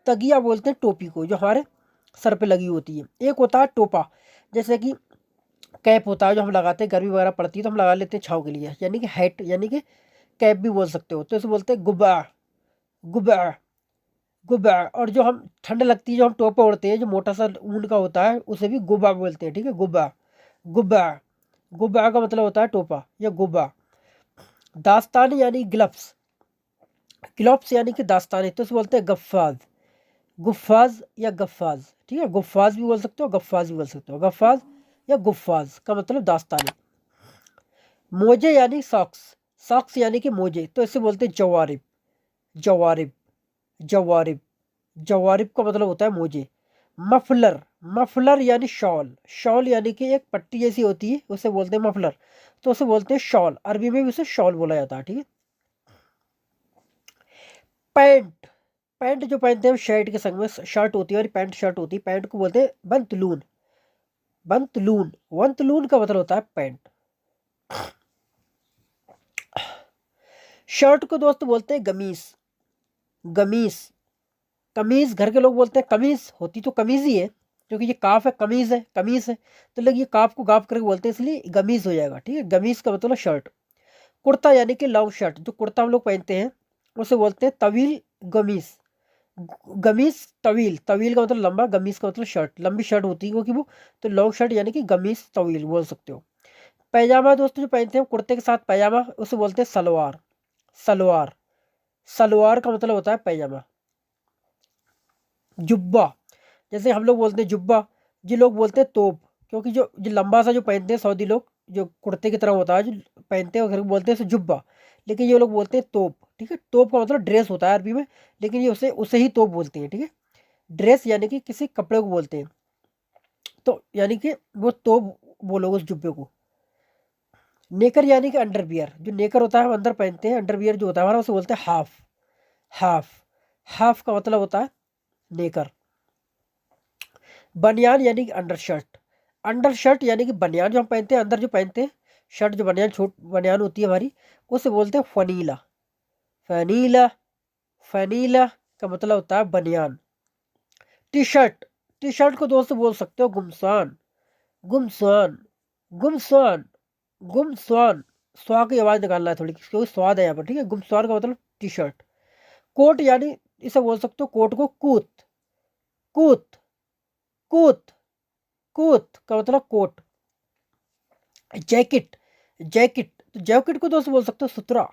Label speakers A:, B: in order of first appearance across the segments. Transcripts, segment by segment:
A: तगिया बोलते हैं टोपी को, जो हमारे सर पे लगी होती है। एक होता है टोपा, जैसे कि कैप होता है जो हम लगाते हैं, गर्मी वगैरह पड़ती है तो हम लगा लेते हैं छाँव के लिए, यानी कि हैट, यानी कि कैप भी बोल सकते हो। तो इसे बोलते हैं गुब्बा, गुब्बा, गुब्बा। और जो हम ठंड लगती है, जो हम टोपा ओढ़ते हैं, जो मोटा सा ऊन का होता है, उसे भी गुब्बा बोलते हैं, ठीक है, गुब्बा, गुब्बा। गुब्बा का मतलब होता है टोपा या गुब्बा। दास्तानी यानी ग्लव्स, ग्लव्स यानी कि दास्तानी, तो इसे बोलते हैं गफ्फाज, गुफ्फाज या गफ्फाज, ठीक है, गुफ्फाज भी बोल सकते हो, गफ्फाज भी बोल सकते हो। गफ्फाज या गुफ्फाज का मतलब दास्तानी। मोजे यानी सॉक्स, सॉक्स यानी कि मोजे, तो इसे बोलते हैं जवारिब, जवारिब, जवारिब। जवारिब का मतलब होता है मोजे। मफलर, मफलर यानी शॉल, शॉल यानी कि एक पट्टी जैसी होती है, उसे बोलते हैं मफलर, तो उसे बोलते हैं शॉल, अरबी में भी उसे शॉल बोला जाता है, ठीक है। पैंट, पैंट जो पहनते हैं हम शर्ट के संग में, शर्ट होती है और पैंट शर्ट होती है, पैंट को बोलते हैं बंतलून, बंतलून, वंतलून का मतलब होता है पैंट। शर्ट को दोस्त बोलते हैं गमीज, गमीज। कमीज घर के लोग बोलते हैं कमीज, होती तो कमीज ही है, क्योंकि ये काफ है, कमीज है, कमीज है, तो लोग ये काफ को गाफ करके बोलते हैं, इसलिए गमीज हो जाएगा, ठीक है। गमीज का मतलब शर्ट। कुर्ता यानी कि लॉन्ग शर्ट, जो कुर्ता हम लोग पहनते हैं उसे बोलते हैं तवील गमीज, गमीज तवील, तवील का मतलब लंबा, गमीज का मतलब शर्ट, लंबी शर्ट होती है क्योंकि वो, तो लॉन्ग शर्ट यानी कि गमीज तवील बोल सकते हो। पैजामा दोस्तों जो पहनते हैं कुर्ते के साथ पैजामा, उसे बोलते हैं सलवार, सलवार, सलवार का मतलब होता है पैजामा। जुब्बा, जैसे हम लोग बोलते हैं जुब्बा, जो लोग बोलते हैं तोप, क्योंकि जो लंबा सा जो पहनते हैं सऊदी लोग, जो कुर्ते की तरह होता है जो पहनते हैं, वो घर में बोलते हैं उसे जुब्बा, लेकिन ये लोग बोलते हैं तोप, ठीक है। तोप का मतलब ड्रेस होता है अरबी में, लेकिन ये उसे उसे ही तोप बोलते हैं, ठीक है। ड्रेस यानी कि किसी कपड़े को बोलते हैं, तो यानी कि वो तोप बोलोगे उस जुब्बे को। नेकर यानी कि अंडरवियर, जो नेकर होता है हम अंदर पहनते हैं, अंडरवियर जो होता है हमारा उसे बोलते हैं हाफ, हाफ, हाफ का मतलब होता है नेकर। बनियान यानी कि अंडर शर्ट, अंडर शर्ट यानी कि बनियान जो हम पहनते हैं, अंदर जो पहनते हैं शर्ट, जो बनियान छोट बनियान होती है हमारी, उसे बोलते हैं फनीला, फनीला, फनीला का मतलब होता है बनियान। टी शर्ट, टी शर्ट को दोस्त बोल सकते हो गुमसान, गुमसान, गुमसान, गुमसान। स्वा की आवाज निकालना है थोड़ी, क्योंकि स्वाद है यहाँ पर, ठीक है। गुमसान का मतलब टी शर्ट। कोट यानी, इसे बोल सकते हो कोट को कूत, कूत, कूत, कूत का मतलब कोट। जैकेट, जैकेट, तो जैकेट को दोस्त बोल सकते हो सुतरा,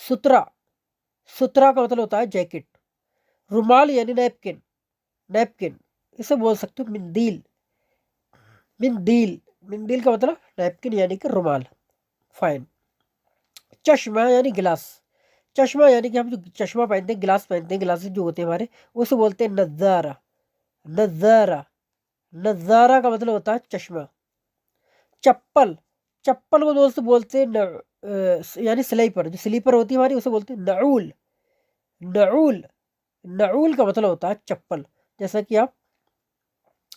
A: सुतरा, सुतरा का मतलब होता है जैकेट। रुमाल यानी नैपकिन, नैपकिन, इसे बोल सकते हो मिंदील, मिंदील, मिंदील का मतलब नैपकिन यानी कि रुमाल। फाइन। चश्मा यानी गिलास, चश्मा यानी कि हम जो चश्मा पहनते हैं, गिलास पहनते हैं, गिलासेस जो होते हैं हमारे, उसे बोलते हैं नज़ारा, नज़ारा, नज़ारा का मतलब होता है चश्मा। चप्पल, चप्पल को दोस्त बोलते हैं यानी स्लीपर, जो स्लीपर होती है हमारी उसे बोलते हैं नऊल, नऊल, नऊल का मतलब होता है चप्पल। जैसा कि आप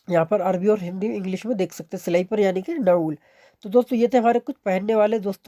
A: यहाँ पर अरबी और हिंदी इंग्लिश में देख सकते हैं, स्लीपर यानी कि नऊल। तो दोस्तों ये थे हमारे कुछ पहनने वाले दोस्तों